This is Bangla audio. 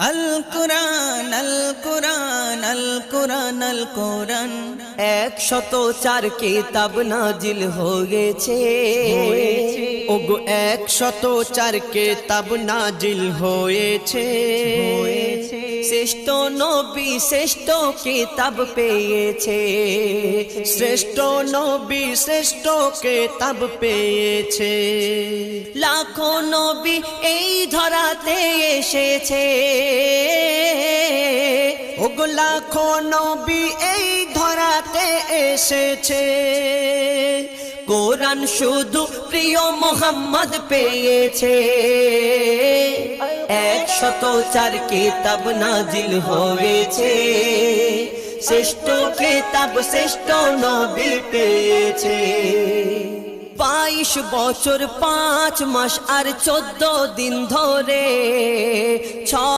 আল কুরআন আল কুরআন আল কুরআন আল কুরআন 104 কিতাব নাজিল হয়েছে ওগো 104 কিতাব নাজিল হয়েছে শ্রেষ্ঠ নবী শ্রেষ্ঠ কিতাব পেয়েছে শ্রেষ্ঠ নবী শ্রেষ্ঠ কিতাব পেয়েছে লাখো নবী এই ধরাতে এসেছে ওগো লাখো নবী এই ধরাতে এসেছে কোরআন শুধু প্রিয় মোহাম্মদ পেয়েছে 104 কিতাব নাজিল হয়েছে শ্রেষ্ঠ কিতাব শ্রেষ্ঠ নবী পেয়েছে 22 বছর 5 মাস আর 14 দিন ধরে